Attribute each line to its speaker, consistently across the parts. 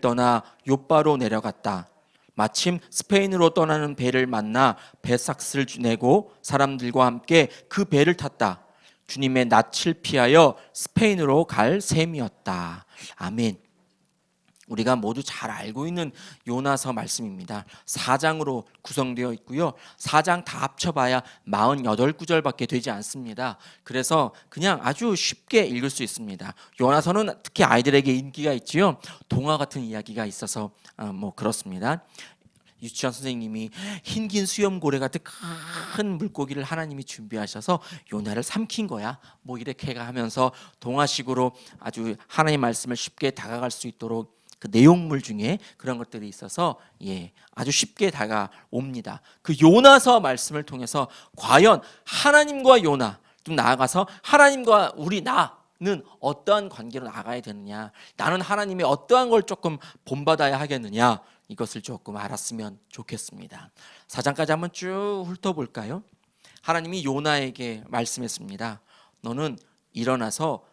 Speaker 1: 배를 떠나 욥바로 내려갔다. 마침 스페인으로 떠나는 배를 만나 배삭스를 내고 사람들과 함께 그 배를 탔다. 주님의 낯을 피하여 스페인으로 갈 셈이었다. 아멘. 우리가 모두 잘 알고 있는 요나서 말씀입니다. 4장으로 구성되어 있고요. 4장 다 합쳐봐야 48구절밖에 되지 않습니다. 그래서 그냥 아주 쉽게 읽을 수 있습니다. 요나서는 특히 아이들에게 인기가 있지요. 동화 같은 이야기가 있어서 그렇습니다. 유치원 선생님이 흰긴 수염고래 같은 큰 물고기를 하나님이 준비하셔서 요나를 삼킨 거야. 이렇게 하면서 동화식으로 아주 하나님의 말씀을 쉽게 다가갈 수 있도록 그 내용물 중에 그런 것들이 있어서 아주 쉽게 다가옵니다. 그 요나서 말씀을 통해서 과연 하나님과 요나, 좀 나아가서 하나님과 나는 어떠한 관계로 나가야 되느냐, 나는 하나님의 어떠한 걸 조금 본받아야 하겠느냐, 이것을 조금 알았으면 좋겠습니다. 4장까지 한번 쭉 훑어볼까요? 하나님이 요나에게 말씀했습니다. 너는 일어나서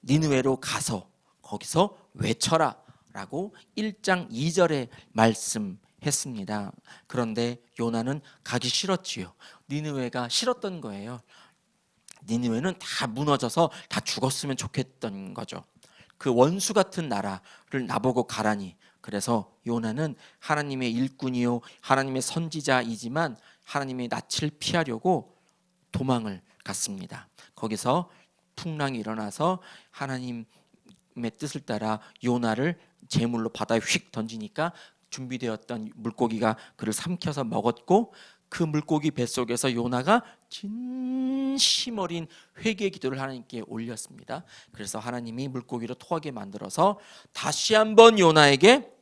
Speaker 1: 니느웨로 가서 거기서 외쳐라 라고 1장 2절에 말씀했습니다. 그런데 요나는 가기 싫었지요. 니느웨가 싫었던 거예요. 니느웨는 다 무너져서 다 죽었으면 좋겠던 거죠. 그 원수 같은 나라를 나보고 가라니. 그래서 요나는 하나님의 일꾼이요 하나님의 선지자이지만 하나님의 낯을 피하려고 도망을 갔습니다. 거기서 풍랑이 일어나서 하나님의 뜻을 따라 요나를 제물로 바다에 휙 던지니까 준비되었던 물고기가 그를 삼켜서 먹었고, 그 물고기 뱃속에서 요나가 진심 어린 회개의 기도를 하나님께 올렸습니다. 그래서 하나님이 물고기를 토하게 만들어서 다시 한번 요나에게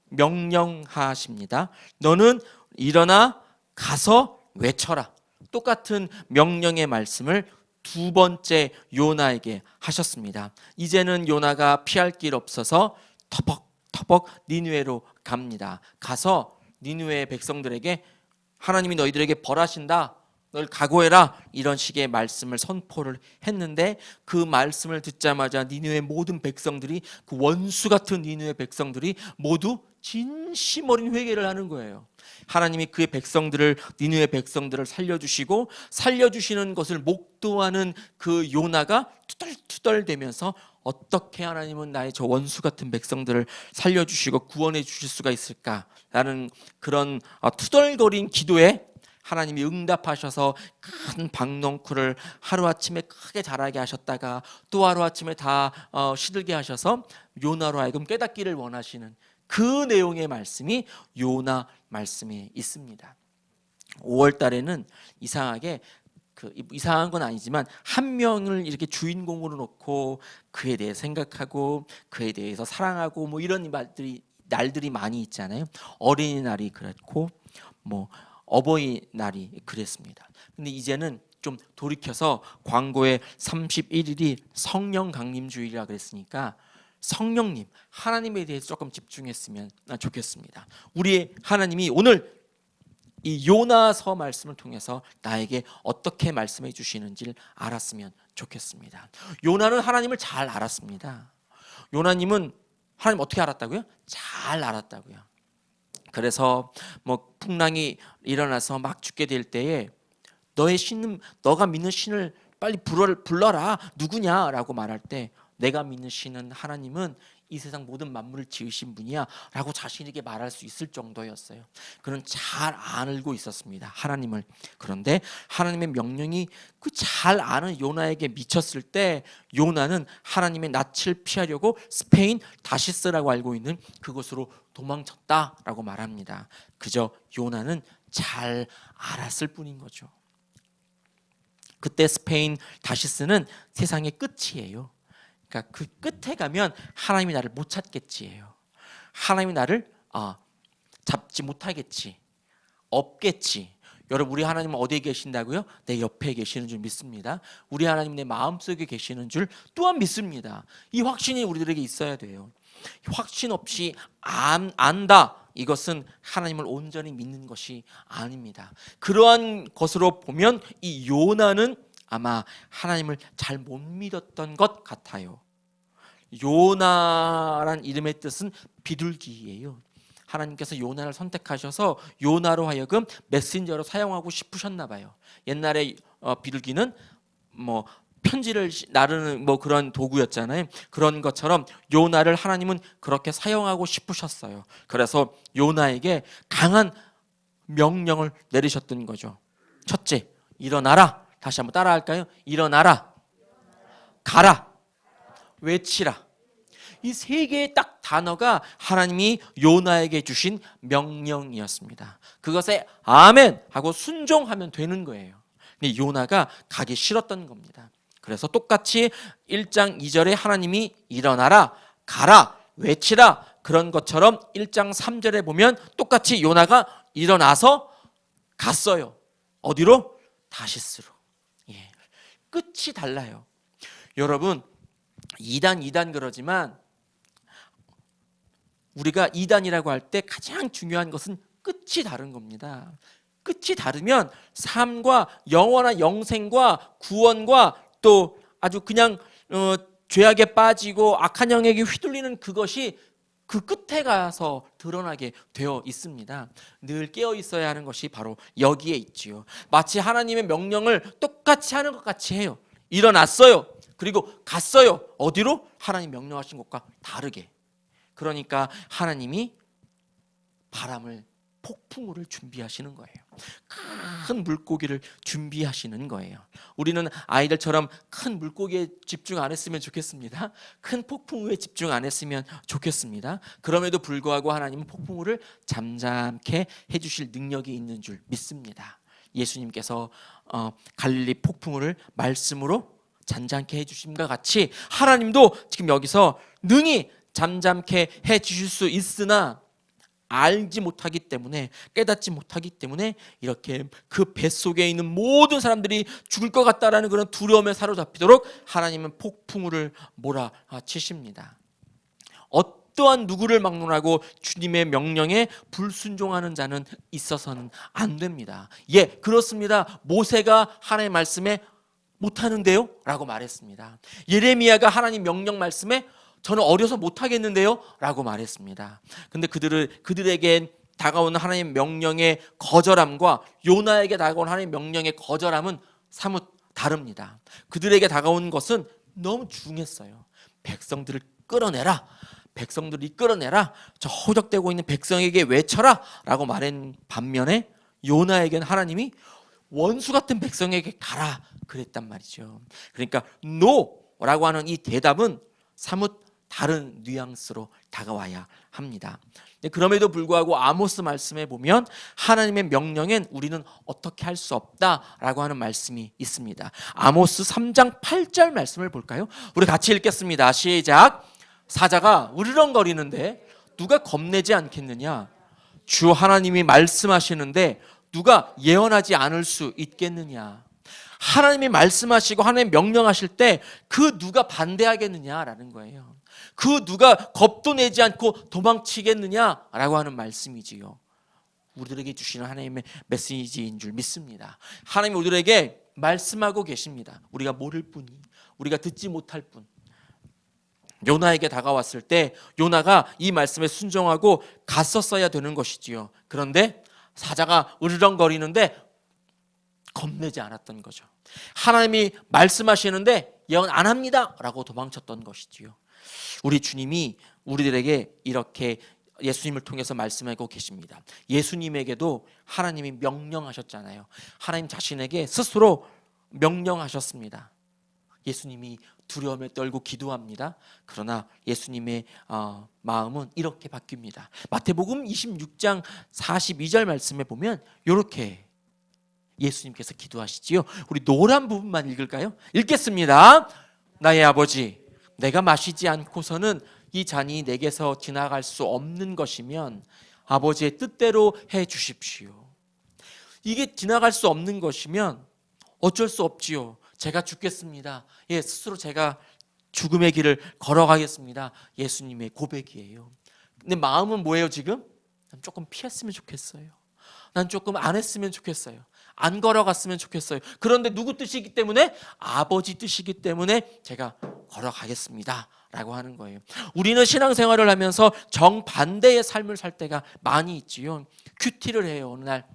Speaker 1: 명령하십니다. 너는 일어나 가서 외쳐라. 똑같은 명령의 말씀을 두 번째 요나에게 하셨습니다. 이제는 요나가 피할 길 없어서 터벅터벅 니느웨로 갑니다. 가서 니느웨 백성들에게 하나님이 너희들에게 벌하신다, 널 각오해라, 이런 식의 말씀을 선포를 했는데, 그 말씀을 듣자마자 니느웨 모든 백성들이, 그 원수 같은 니느웨 백성들이 모두 진심 어린 회개를 하는 거예요. 하나님이 그의 백성들을, 니느웨 백성들을 살려주시고, 살려주시는 것을 목도하는 그 요나가 투덜투덜대면서 어떻게 하나님은 나의 저 원수 같은 백성들을 살려주시고 구원해 주실 수가 있을까라는 그런 투덜거린 기도에 하나님이 응답하셔서 큰 박넝쿨을 하루아침에 크게 자라게 하셨다가 또 하루아침에 다 시들게 하셔서 요나로 하여금 깨닫기를 원하시는 그 내용의 말씀이 요나 말씀에 있습니다. 5월 달에는 이상하게 이상한 건 아니지만 한 명을 이렇게 주인공으로 놓고 그에 대해 생각하고 그에 대해서 사랑하고 이런 날들이 많이 있잖아요. 어린이날이 그렇고 어버이날이 그랬습니다. 근데 이제는 좀 돌이켜서 광고에 31일이 성령 강림주일이라 그랬으니까 성령님, 하나님에 대해서 조금 집중했으면 좋겠습니다. 우리 하나님이 오늘 이 요나서 말씀을 통해서 나에게 어떻게 말씀해 주시는지를 알았으면 좋겠습니다. 요나는 하나님을 잘 알았습니다. 요나님은 하나님 어떻게 알았다고요? 잘 알았다고요. 그래서 풍랑이 일어나서 막 죽게 될 때에 너가 믿는 신을 빨리 불러라, 누구냐라고 말할 때, 내가 믿는 신은 하나님은 이 세상 모든 만물을 지으신 분이야 라고 자신에게 말할 수 있을 정도였어요. 그는 잘 알고 있었습니다, 하나님을. 그런데 하나님의 명령이 그 잘 아는 요나에게 미쳤을 때 요나는 하나님의 낯을 피하려고 스페인 다시스라고 알고 있는 그곳으로 도망쳤다라고 말합니다. 그저 요나는 잘 알았을 뿐인 거죠. 그때 스페인 다시스는 세상의 끝이에요. 그러니까 그 끝에 가면 하나님이 나를 못 찾겠지예요. 하나님이 나를 잡지 못하겠지, 없겠지. 여러분, 우리 하나님은 어디에 계신다고요? 내 옆에 계시는 줄 믿습니다. 우리 하나님 내 마음속에 계시는 줄 또한 믿습니다. 이 확신이 우리들에게 있어야 돼요. 확신 없이 안다, 이것은 하나님을 온전히 믿는 것이 아닙니다. 그러한 것으로 보면 이 요나는 아마 하나님을 잘 못 믿었던 것 같아요. 요나란 이름의 뜻은 비둘기예요. 하나님께서 요나를 선택하셔서 요나로 하여금 메신저로 사용하고 싶으셨나 봐요. 옛날에 비둘기는 뭐 편지를 나르는 뭐 그런 도구였잖아요. 그런 것처럼 요나를 하나님은 그렇게 사용하고 싶으셨어요. 그래서 요나에게 강한 명령을 내리셨던 거죠. 첫째, 일어나라. 다시 한번 따라할까요? 일어나라, 가라, 외치라. 이 세 개의 딱 단어가 하나님이 요나에게 주신 명령이었습니다. 그것에 아멘 하고 순종하면 되는 거예요. 근데 요나가 가기 싫었던 겁니다. 그래서 똑같이 1장 2절에 하나님이 일어나라, 가라, 외치라 그런 것처럼 1장 3절에 보면 똑같이 요나가 일어나서 갔어요. 어디로? 다시스로. 예. 끝이 달라요. 여러분 2단 그러지만 우리가 2단이라고 할 때 가장 중요한 것은 끝이 다른 겁니다. 끝이 다르면 삶과 영원한 영생과 구원과 또 아주 그냥 죄악에 빠지고 악한 영에게 휘둘리는 그것이 그 끝에 가서 드러나게 되어 있습니다. 늘 깨어 있어야 하는 것이 바로 여기에 있지요. 마치 하나님의 명령을 똑같이 하는 것 같이 해요. 일어났어요. 그리고 갔어요. 어디로? 하나님 명령하신 것과 다르게. 그러니까 하나님이 바람을 폭풍우를 준비하시는 거예요. 큰 물고기를 준비하시는 거예요. 우리는 아이들처럼 큰 물고기에 집중 안 했으면 좋겠습니다. 큰 폭풍우에 집중 안 했으면 좋겠습니다. 그럼에도 불구하고 하나님은 폭풍우를 잠잠케 해주실 능력이 있는 줄 믿습니다. 예수님께서 갈릴리 폭풍우를 말씀으로 잠잠케 해주심과 같이 하나님도 지금 여기서 능히 잠잠케 해주실 수 있으나 알지 못하기 때문에, 깨닫지 못하기 때문에 이렇게 그 뱃속에 있는 모든 사람들이 죽을 것 같다라는 그런 두려움에 사로잡히도록 하나님은 폭풍우를 몰아치십니다. 어떠한 누구를 막론하고 주님의 명령에 불순종하는 자는 있어서는 안 됩니다. 예, 그렇습니다. 모세가 하나님의 말씀에 못하는데요? 라고 말했습니다. 예레미야가 하나님 명령 말씀에 저는 어려서 못하겠는데요? 라고 말했습니다. 근데 그들에게 다가오는 하나님의 명령의 거절함과 요나에게 다가온 하나님의 명령의 거절함은 사뭇 다릅니다. 그들에게 다가온 것은 너무 중했어요. 백성들을 끌어내라. 백성들을 이끌어내라. 저 허적되고 있는 백성에게 외쳐라. 라고 말한 반면에 요나에게는 하나님이 원수 같은 백성에게 가라. 그랬단 말이죠. 그러니까 노라고 하는 이 대답은 사뭇 다른 뉘앙스로 다가와야 합니다. 그럼에도 불구하고 아모스 말씀에 보면 하나님의 명령엔 우리는 어떻게 할 수 없다라고 하는 말씀이 있습니다. 아모스 3장 8절 말씀을 볼까요? 우리 같이 읽겠습니다. 시작. 사자가 으르렁거리는데 누가 겁내지 않겠느냐? 주 하나님이 말씀하시는데 누가 예언하지 않을 수 있겠느냐? 하나님이 말씀하시고 하나님 명령하실 때 그 누가 반대하겠느냐라는 거예요. 그 누가 겁도 내지 않고 도망치겠느냐라고 하는 말씀이지요. 우리들에게 주시는 하나님의 메시지인 줄 믿습니다. 하나님이 우리들에게 말씀하고 계십니다. 우리가 모를 뿐이, 우리가 듣지 못할 뿐. 요나에게 다가왔을 때 요나가 이 말씀에 순종하고 갔었어야 되는 것이지요. 그런데 사자가 으르렁거리는데 겁내지 않았던 거죠. 하나님이 말씀하시는데 예언 안 합니다 라고 도망쳤던 것이지요. 우리 주님이 우리들에게 이렇게 예수님을 통해서 말씀하고 계십니다. 예수님에게도 하나님이 명령하셨잖아요. 하나님 자신에게 스스로 명령하셨습니다. 예수님이 두려움에 떨고 기도합니다. 그러나 예수님의 마음은 이렇게 바뀝니다. 마태복음 26장 42절 말씀에 보면 이렇게 예수님께서 기도하시지요. 우리 노란 부분만 읽을까요? 읽겠습니다. 나의 아버지, 내가 마시지 않고서는 이 잔이 내게서 지나갈 수 없는 것이면 아버지의 뜻대로 해 주십시오. 이게 지나갈 수 없는 것이면 어쩔 수 없지요. 제가 죽겠습니다. 예, 스스로 제가 죽음의 길을 걸어가겠습니다. 예수님의 고백이에요. 근데 마음은 뭐예요 지금? 난 조금 피했으면 좋겠어요. 난 조금 안 했으면 좋겠어요. 안 걸어갔으면 좋겠어요. 그런데 누구 뜻이기 때문에? 아버지 뜻이기 때문에 제가 걸어가겠습니다 라고 하는 거예요. 우리는 신앙생활을 하면서 정반대의 삶을 살 때가 많이 있지요. 큐티를 해요 어느 날.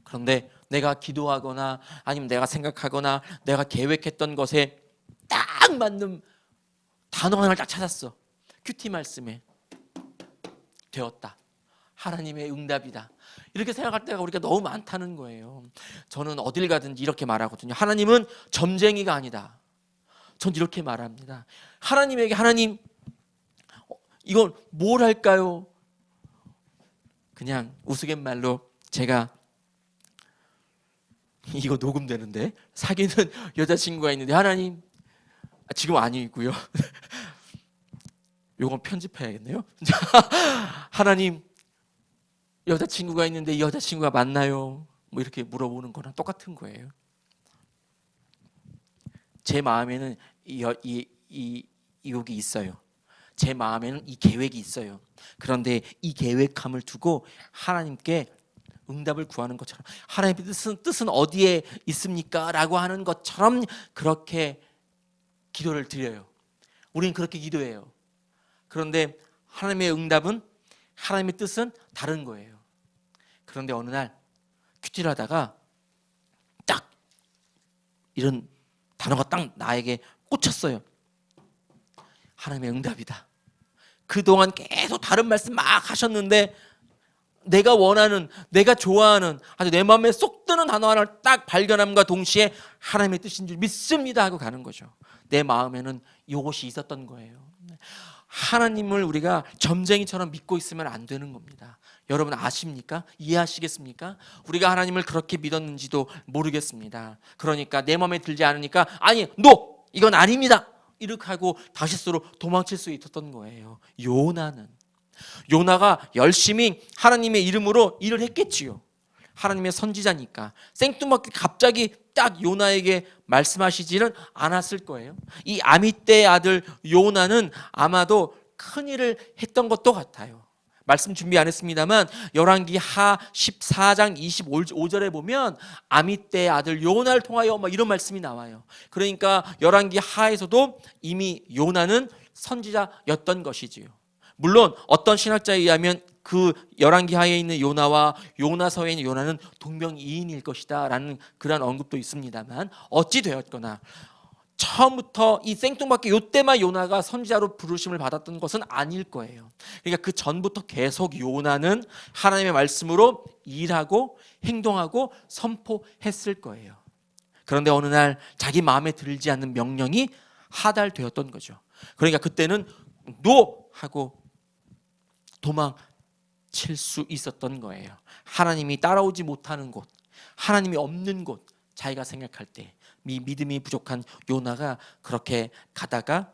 Speaker 1: 그런데 내가 기도하거나 아니면 내가 생각하거나 내가 계획했던 것에 딱 맞는 단어 하나를 딱 찾았어. 큐티 말씀에 되었다, 하나님의 응답이다, 이렇게 생각할 때가 우리가 너무 많다는 거예요. 저는 어딜 가든지 이렇게 말하거든요. 하나님은 점쟁이가 아니다. 전 이렇게 말합니다. 하나님에게 하나님 이건 뭘 할까요? 그냥 우스갯말로 제가 이거 녹음되는데 사귀는 여자친구가 있는데 하나님 지금 아니고요. 요건 편집해야겠네요. 하나님 여자친구가 있는데 이 여자친구가 맞나요? 뭐 이렇게 물어보는 거랑 똑같은 거예요. 제 마음에는 여기 있어요. 제 마음에는 이 계획이 있어요. 그런데 이 계획함을 두고 하나님께 응답을 구하는 것처럼 하나님의 뜻은 어디에 있습니까? 라고 하는 것처럼 그렇게 기도를 드려요. 우리는 그렇게 기도해요. 그런데 하나님의 응답은, 하나님의 뜻은 다른 거예요. 그런데 어느 날 큐티를 하다가 딱 이런 단어가 딱 나에게 꽂혔어요. 하나님의 응답이다. 그동안 계속 다른 말씀 막 하셨는데 내가 원하는, 내가 좋아하는 아주 내 마음에 쏙 드는 단어 하나를 딱 발견함과 동시에 하나님의 뜻인 줄 믿습니다 하고 가는 거죠. 내 마음에는 이것이 있었던 거예요. 하나님을 우리가 점쟁이처럼 믿고 있으면 안 되는 겁니다. 여러분 아십니까? 이해하시겠습니까? 우리가 하나님을 그렇게 믿었는지도 모르겠습니다. 그러니까 내 마음에 들지 않으니까 아니, 노! 이건 아닙니다! 이렇게 하고 다시스로 도망칠 수 있었던 거예요. 요나가 열심히 하나님의 이름으로 일을 했겠지요. 하나님의 선지자니까 생뚱맞게 갑자기 딱 요나에게 말씀하시지는 않았을 거예요. 이 아미떼의 아들 요나는 아마도 큰일을 했던 것도 같아요. 말씀 준비 안 했습니다만 열왕기 하 14장 25절에 보면 아미떼의 아들 요나를 통하여 막 이런 말씀이 나와요. 그러니까 열왕기 하에서도 이미 요나는 선지자였던 것이지요. 물론 어떤 신학자에 의하면 그 열왕기 하에 있는 요나와 요나서에 있는 요나는 동명이인일 것이다 라는 그런 언급도 있습니다만 어찌 되었거나 처음부터 이 생뚱맞게 요때만 요나가 선지자로 부르심을 받았던 것은 아닐 거예요. 그러니까 그 전부터 계속 요나는 하나님의 말씀으로 일하고 행동하고 선포했을 거예요. 그런데 어느 날 자기 마음에 들지 않는 명령이 하달되었던 거죠. 그러니까 그때는 노! 하고 도망칠 수 있었던 거예요. 하나님이 따라오지 못하는 곳, 하나님이 없는 곳, 자기가 생각할 때 믿음이 부족한 요나가 그렇게 가다가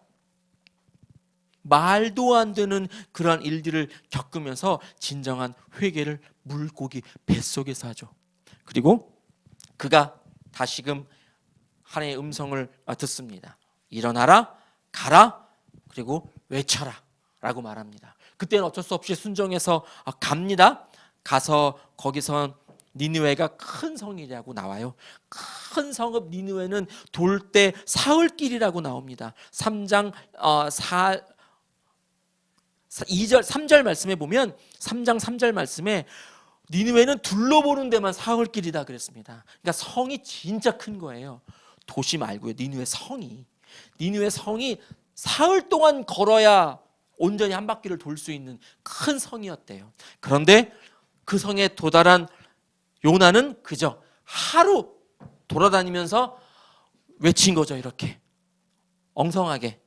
Speaker 1: 말도 안 되는 그러한 일들을 겪으면서 진정한 회개를 물고기 뱃속에서 하죠. 그리고 그가 다시금 하나님의 음성을 듣습니다. 일어나라, 가라, 그리고 외쳐라 라고 말합니다. 그때는 어쩔 수 없이 순종해서 갑니다. 가서 거기서 니느웨가 큰 성이라고 나와요. 큰 성읍 니느웨는 돌 때 사흘길이라고 나옵니다. 3장 3절 말씀에 보면 3장 3절 말씀에 니느웨는 둘러보는 데만 사흘길이다 그랬습니다. 그러니까 성이 진짜 큰 거예요. 도시 말고요. 니느웨 성이 사흘 동안 걸어야 온전히 한 바퀴를 돌 수 있는 큰 성이었대요. 그런데 그 성에 도달한 요나는 그저 하루 돌아다니면서 외친 거죠. 이렇게 엉성하게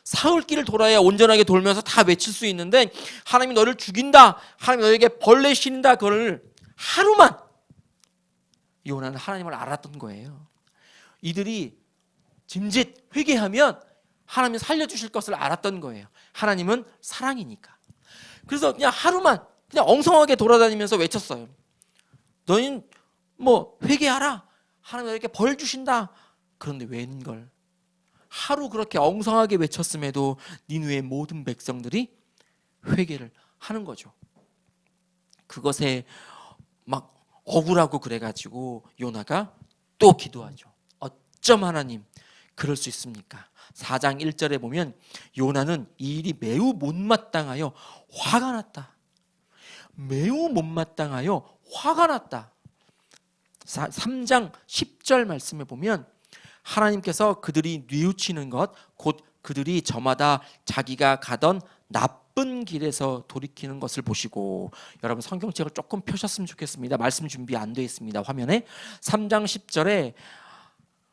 Speaker 1: 사흘길을 돌아야 온전하게 돌면서 다 외칠 수 있는데 하나님이 너를 죽인다, 하나님이 너에게 벌레 신다, 그걸 하루만. 요나는 하나님을 알았던 거예요. 이들이 짐짓 회개하면 하나님이 살려주실 것을 알았던 거예요. 하나님은 사랑이니까. 그래서 그냥 하루만 그냥 엉성하게 돌아다니면서 외쳤어요. 너희는 뭐 회개하라, 하나님 너에게 벌 주신다. 그런데 웬걸 하루 그렇게 엉성하게 외쳤음에도 니느웨의 모든 백성들이 회개를 하는 거죠. 그것에 막 억울하고 그래가지고 요나가 또 기도하죠. 어쩜 하나님 그럴 수 있습니까? 4장 1절에 보면 요나는 이 일이 매우 못마땅하여 화가 났다. 매우 못마땅하여 화가 났다. 3장 10절 말씀에 보면 하나님께서 그들이 뉘우치는 것, 곧 그들이 저마다 자기가 가던 나쁜 길에서 돌이키는 것을 보시고, 여러분 성경책을 조금 펴셨으면 좋겠습니다. 말씀 준비 안 돼 있습니다. 화면에 3장 10절에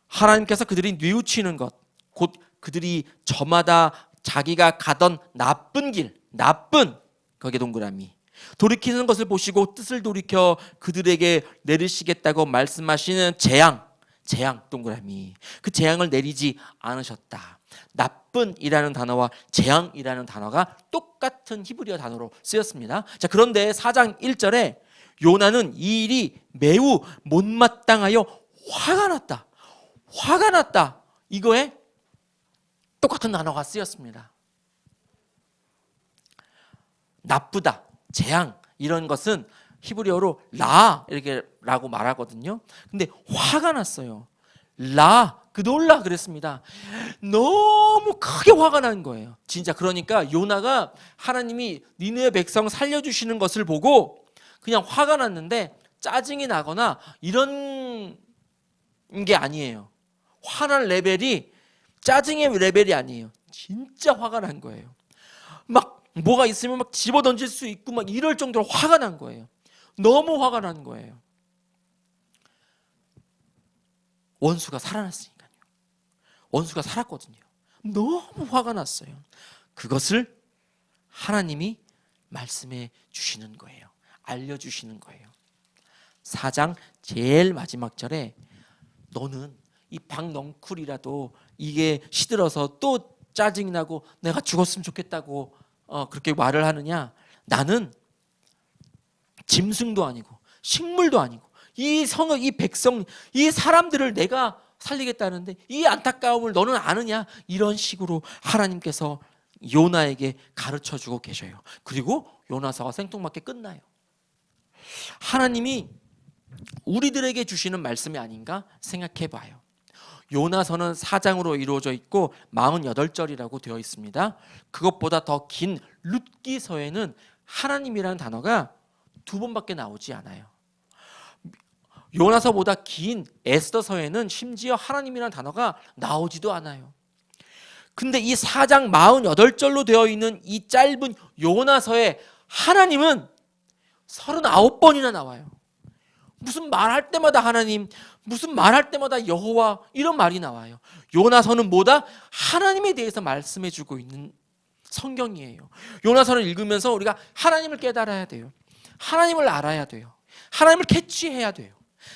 Speaker 1: 하나님께서 그들이 뉘우치는 것, 곧 그들이 저마다 자기가 가던 나쁜 길, 나쁜, 거기에 동그라미, 돌이키는 것을 보시고 뜻을 돌이켜 그들에게 내리시겠다고 말씀하시는 재앙 동그라미, 그 재앙을 내리지 않으셨다. 나쁜이라는 단어와 재앙이라는 단어가 똑같은 히브리어 단어로 쓰였습니다. 자, 그런데 4장 1절에 요나는 이 일이 매우 못마땅하여 화가 났다. 화가 났다. 이거에 똑같은 단어가 쓰였습니다. 나쁘다, 재앙, 이런 것은 히브리어로 라 이렇게 라고 말하거든요. 근데 화가 났어요. 놀라 그랬습니다. 너무 크게 화가 난 거예요. 진짜. 그러니까 요나가 하나님이 니느웨 백성 살려주시는 것을 보고 그냥 화가 났는데 짜증이 나거나 이런 게 아니에요. 화난 레벨이 짜증의 레벨이 아니에요. 진짜 화가 난 거예요. 막 뭐가 있으면 막 집어 던질 수 있고 막 이럴 정도로 화가 난 거예요. 너무 화가 난 거예요. 원수가 살아났으니까요. 원수가 살았거든요. 너무 화가 났어요. 그것을 하나님이 말씀해 주시는 거예요. 알려주시는 거예요. 4장 제일 마지막 절에 너는 이 박넝쿨이라도 이게 시들어서 또 짜증이 나고 내가 죽었으면 좋겠다고 그렇게 말을 하느냐? 나는 짐승도 아니고 식물도 아니고 이 백성, 이 사람들을 내가 살리겠다는데 이 안타까움을 너는 아느냐? 이런 식으로 하나님께서 요나에게 가르쳐주고 계셔요. 그리고 요나서가 생뚱맞게 끝나요. 하나님이 우리들에게 주시는 말씀이 아닌가 생각해 봐요. 요나서는 4장으로 이루어져 있고 48절이라고 되어 있습니다. 그것보다 더 긴 룻기서에는 하나님이라는 단어가 2번밖에 나오지 않아요. 요나서보다 긴 에스더서에는 심지어 하나님이라는 단어가 나오지도 않아요. 근데 이 4장 48절로 되어 있는 이 짧은 요나서에 하나님은 39번이나 나와요. 무슨 말할 때마다 하나님, 무슨 말할 때마다 여호와, 이런 말이 나와요. 요나서는 뭐다? 하나님에 대해서 말씀해주고 있는 성경이에요. 요나서를 읽으면서 우리가 하나님을 깨달아야 돼요. 하나님을 알아야 돼요. 하나님을 캐치해야 돼요.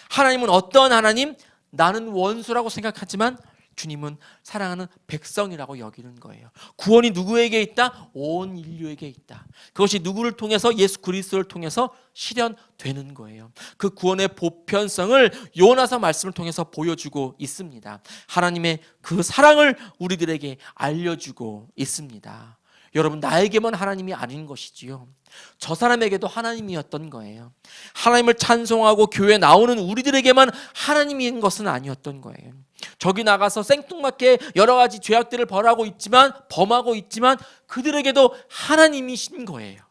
Speaker 1: 하나님은 어떤 하나님? 나는 원수라고 생각하지만 주님은 사랑하는 백성이라고 여기는 거예요. 구원이 누구에게 있다? 온 인류에게 있다. 그것이 누구를 통해서? 예수 그리스도를 통해서 실현되는 거예요. 그 구원의 보편성을 요나서 말씀을 통해서 보여주고 있습니다. 하나님의 그 사랑을 우리들에게 알려주고 있습니다. 여러분, 나에게만 하나님이 아닌 것이지요. 저 사람에게도 하나님이었던 거예요. 하나님을 찬송하고 교회에 나오는 우리들에게만 하나님인 것은 아니었던 거예요. 저기 나가서 생뚱맞게 여러 가지 죄악들을 범하고 있지만 그들에게도 하나님이신 거예요.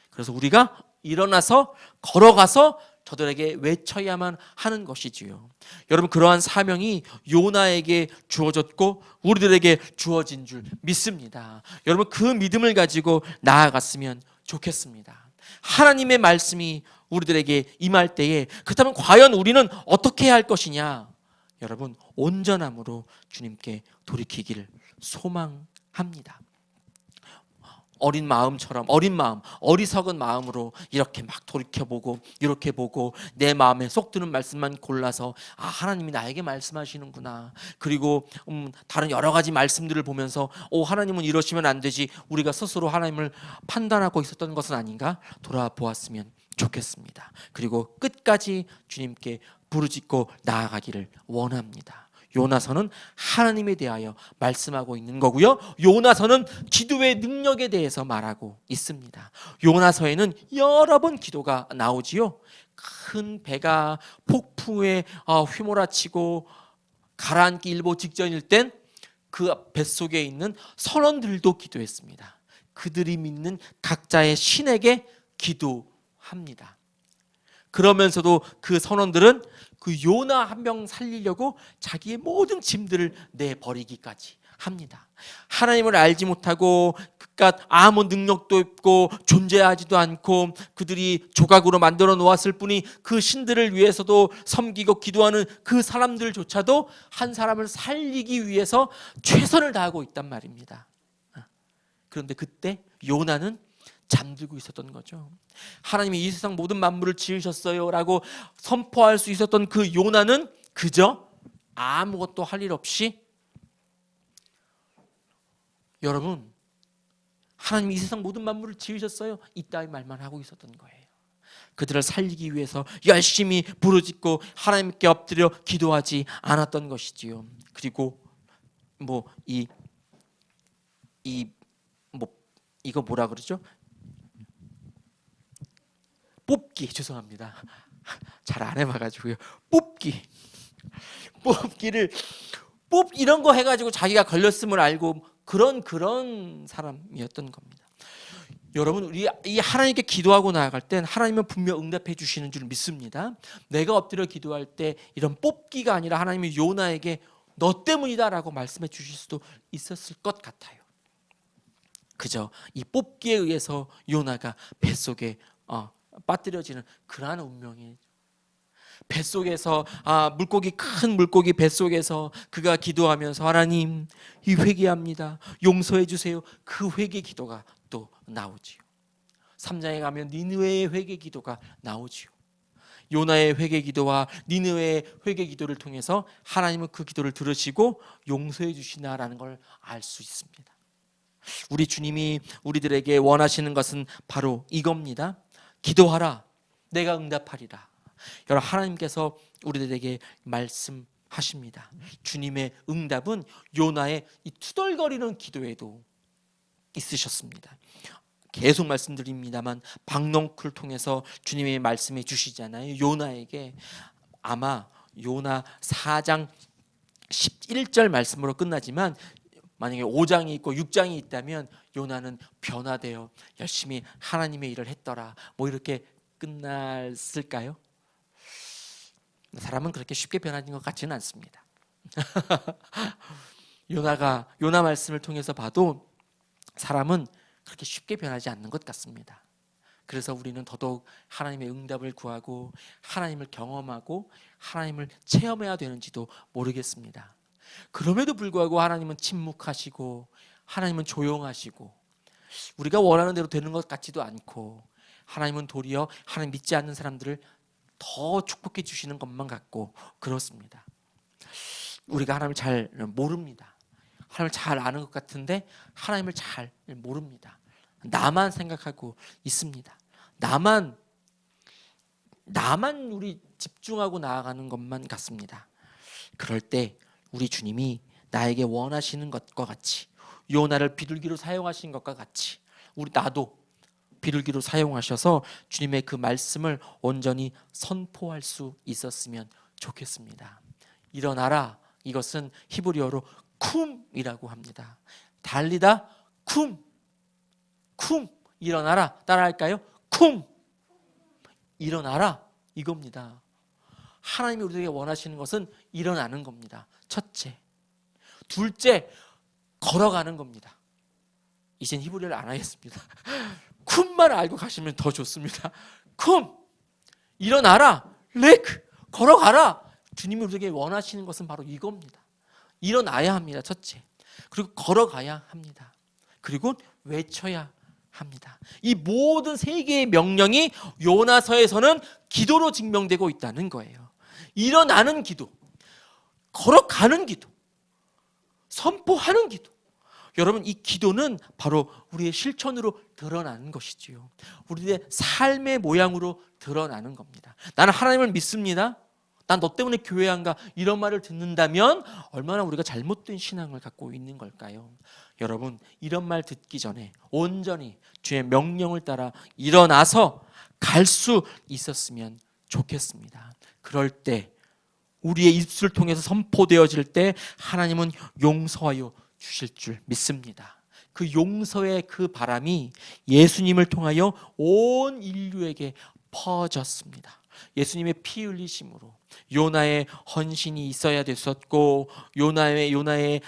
Speaker 1: 그래서 우리가 일어나서 걸어가서 저들에게 외쳐야만 하는 것이지요. 여러분, 그러한 사명이 요나에게 주어졌고 우리들에게 주어진 줄 믿습니다. 여러분, 그 믿음을 가지고 나아갔으면 좋겠습니다. 하나님의 말씀이 우리들에게 임할 때에, 그렇다면 과연 우리는 어떻게 해야 할 것이냐? 여러분, 온전함으로 주님께 돌이키기를 소망합니다. 어린 마음, 어리석은 마음으로 이렇게 막 돌이켜보고 이렇게 보고 내 마음에 쏙 드는 말씀만 골라서 하나님이 나에게 말씀하시는구나. 그리고 다른 여러 가지 말씀들을 보면서 하나님은 이러시면 안 되지, 우리가 스스로 하나님을 판단하고 있었던 것은 아닌가 돌아보았으면 좋겠습니다. 그리고 끝까지 주님께 부르짖고 나아가기를 원합니다. 요나서는 하나님에 대하여 말씀하고 있는 거고요. 요나서는 기도의 능력에 대해서 말하고 있습니다. 요나서에는 여러 번 기도가 나오지요. 큰 배가 폭풍에 휘몰아치고 가라앉기 일보 직전일 땐 그 뱃속에 있는 선원들도 기도했습니다. 그들이 믿는 각자의 신에게 기도합니다. 그러면서도 그 선원들은 그 요나 한 명 살리려고 자기의 모든 짐들을 내버리기까지 합니다. 하나님을 알지 못하고 그깟 아무 능력도 없고 존재하지도 않고 그들이 조각으로 만들어 놓았을 뿐이 그 신들을 위해서도 섬기고 기도하는 그 사람들조차도 한 사람을 살리기 위해서 최선을 다하고 있단 말입니다. 그런데 그때 요나는 잠들고 있었던 거죠. 하나님이 이 세상 모든 만물을 지으셨어요 라고 선포할 수 있었던 그 요나는 그저 아무것도 할 일 없이, 여러분, 하나님이 이 세상 모든 만물을 지으셨어요 이따위 말만 하고 있었던 거예요. 그들을 살리기 위해서 열심히 부르짖고 하나님께 엎드려 기도하지 않았던 것이지요. 그리고 이거 뭐라 그러죠? 뽑기, 죄송합니다. 잘 안 해봐가지고요. 뽑기를 이런 거 해가지고 자기가 걸렸음을 알고 그런 사람이었던 겁니다. 여러분, 우리 이 하나님께 기도하고 나아갈 땐 하나님은 분명 응답해 주시는 줄 믿습니다. 내가 엎드려 기도할 때 이런 뽑기가 아니라 하나님이 요나에게 너 때문이다라고 말씀해 주실 수도 있었을 것 같아요. 그저 이 뽑기에 의해서 요나가 뱃속에 빠뜨려지는 그러한 운명이, 뱃속에서 큰 물고기 뱃속에서 그가 기도하면서 하나님 이 회개합니다, 용서해 주세요, 그 회개 기도가 또 나오지요. 3장에 가면 니느웨의 회개 기도가 나오지요. 요나의 회개 기도와 니느웨의 회개 기도를 통해서 하나님은 그 기도를 들으시고 용서해 주시나라는 걸 알 수 있습니다. 우리 주님이 우리들에게 원하시는 것은 바로 이겁니다. 기도하라, 내가 응답하리라. 여러분, 하나님께서 우리들에게 말씀하십니다. 주님의 응답은 요나의 이 투덜거리는 기도에도 있으셨습니다. 계속 말씀드립니다만 박넝쿨을 통해서 주님의 말씀해 주시잖아요. 요나에게 아마 요나 4장 11절 말씀으로 끝나지만 만약에 5장이 있고 6장이 있다면 요나는 변화되어 열심히 하나님의 일을 했더라 이렇게 끝났을까요? 사람은 그렇게 쉽게 변하는 것 같지는 않습니다. 요나 말씀을 통해서 봐도 사람은 그렇게 쉽게 변하지 않는 것 같습니다. 그래서 우리는 더더욱 하나님의 응답을 구하고 하나님을 경험하고 하나님을 체험해야 되는지도 모르겠습니다. 그럼에도 불구하고 하나님은 침묵하시고 하나님은 조용하시고 우리가 원하는 대로 되는 것 같지도 않고 하나님은 도리어 하나님 믿지 않는 사람들을 더 축복해 주시는 것만 같고 그렇습니다. 우리가 하나님을 잘 모릅니다. 하나님을 잘 아는 것 같은데 하나님을 잘 모릅니다. 나만 생각하고 있습니다. 나만 우리 집중하고 나아가는 것만 같습니다. 그럴 때 우리 주님이 나에게 원하시는 것과 같이 요나를 비둘기로 사용하신 것과 같이 나도 비둘기로 사용하셔서 주님의 그 말씀을 온전히 선포할 수 있었으면 좋겠습니다. 일어나라, 이것은 히브리어로 쿰이라고 합니다. 달리다 쿰, 일어나라. 따라할까요? 쿰, 일어나라, 이겁니다. 하나님이 우리에게 원하시는 것은 일어나는 겁니다. 첫째. 둘째, 걸어가는 겁니다. 이젠 히브리어를 안 하겠습니다. 쿰만 알고 가시면 더 좋습니다. 쿰, 일어나라. 레크, 걸어가라. 주님이 우리에게 원하시는 것은 바로 이겁니다. 일어나야 합니다. 첫째. 그리고 걸어가야 합니다. 그리고 외쳐야 합니다. 이 모든 세 개의 명령이 요나서에서는 기도로 증명되고 있다는 거예요. 일어나는 기도, 걸어가는 기도, 선포하는 기도. 여러분, 이 기도는 바로 우리의 실천으로 드러나는 것이지요. 우리의 삶의 모양으로 드러나는 겁니다. 나는 하나님을 믿습니다. 난 너 때문에 교회 안 가. 이런 말을 듣는다면 얼마나 우리가 잘못된 신앙을 갖고 있는 걸까요? 여러분, 이런 말 듣기 전에 온전히 주의 명령을 따라 일어나서 갈 수 있었으면 좋겠습니다. 그럴 때 우리의 입술을 통해서 선포되어질 때 하나님은 용서하여 주실 줄 믿습니다. 그 용서의 그 바람이 예수님을 통하여 온 인류에게 퍼졌습니다. 예수님의 피 흘리심으로 요나의 헌신이 있어야 됐었고, 요나의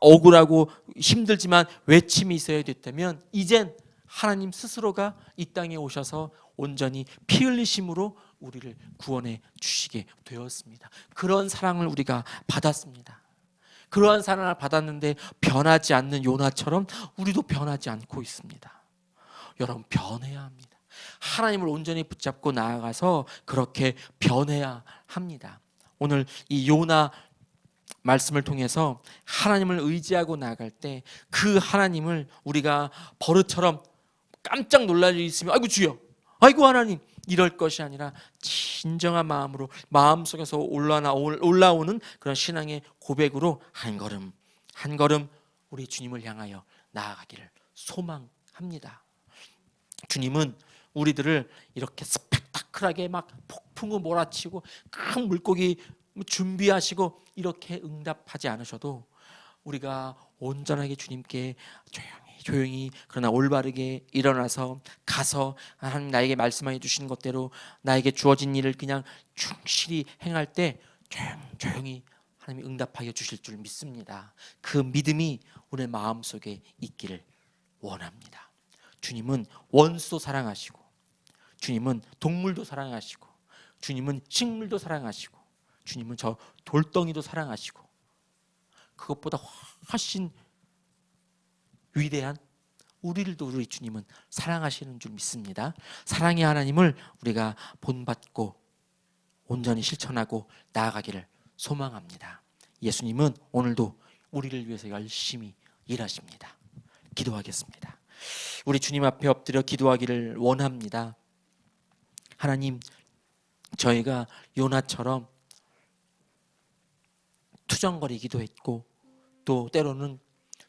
Speaker 1: 억울하고 힘들지만 외침이 있어야 됐다면, 이젠 하나님 스스로가 이 땅에 오셔서 온전히 피 흘리심으로 우리를 구원해 주시게 되었습니다. 그런 사랑을 우리가 받았습니다. 그러한 사랑을 받았는데 변하지 않는 요나처럼 우리도 변하지 않고 있습니다. 여러분, 변해야 합니다. 하나님을 온전히 붙잡고 나아가서 그렇게 변해야 합니다. 오늘 이 요나 말씀을 통해서 하나님을 의지하고 나아갈 때 그 하나님을 우리가 버릇처럼 깜짝 놀랄 일이 있으면 아이고 주여, 아이고 하나님, 이럴 것이 아니라 진정한 마음으로 마음속에서 올라오는 그런 신앙의 고백으로 한 걸음 한 걸음 우리 주님을 향하여 나아가기를 소망합니다. 주님은 우리들을 이렇게 스펙타클하게 막 폭풍우 몰아치고 큰 물고기 준비하시고 이렇게 응답하지 않으셔도 우리가 온전하게 주님께 조용히 그러나 올바르게 일어나서 가서 하나님 나에게 말씀해 주신 것대로 나에게 주어진 일을 그냥 충실히 행할 때 조용히 하나님이 응답하여 주실 줄 믿습니다. 그 믿음이 우리 마음속에 있기를 원합니다. 주님은 원수도 사랑하시고, 주님은 동물도 사랑하시고, 주님은 식물도 사랑하시고, 주님은 저 돌덩이도 사랑하시고, 그것보다 훨씬 위대한 우리들도 우리 주님은 사랑하시는 줄 믿습니다. 사랑의 하나님을 우리가 본받고 온전히 실천하고 나아가기를 소망합니다. 예수님은 오늘도 우리를 위해서 열심히 일하십니다. 기도하겠습니다. 우리 주님 앞에 엎드려 기도하기를 원합니다. 하나님, 저희가 요나처럼 투정거리기도 했고 또 때로는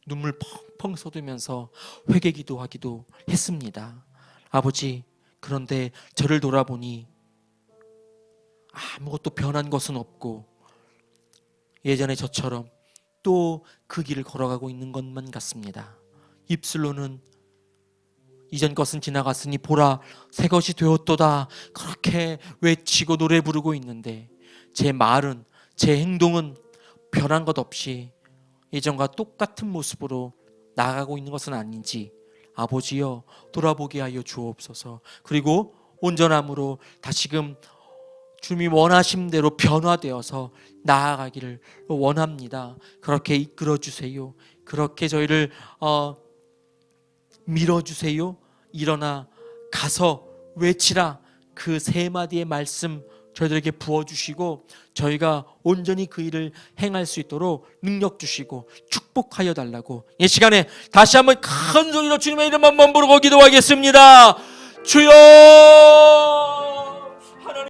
Speaker 1: 눈물 펑펑 쏟으면서 회개기도 하기도 했습니다. 아버지, 그런데 저를 돌아보니 아무것도 변한 것은 없고 예전에 저처럼 또 그 길을 걸어가고 있는 것만 같습니다. 입술로는 이전 것은 지나갔으니 보라 새 것이 되었도다 그렇게 외치고 노래 부르고 있는데 제 말은, 제 행동은 변한 것 없이 예전과 똑같은 모습으로 나아가고 있는 것은 아닌지 아버지여 돌아보게 하여 주옵소서. 그리고 온전함으로 다시금 주님이 원하신 대로 변화되어서 나아가기를 원합니다. 그렇게 이끌어 주세요. 그렇게 저희를 밀어주세요. 일어나 가서 외치라, 그 세 마디의 말씀 저희들에게 부어주시고 저희가 온전히 그 일을 행할 수 있도록 능력 주시고 축복하여 달라고 이 시간에 다시 한번 큰 소리로 주님의 이름 한번 부르고 기도하겠습니다. 주여!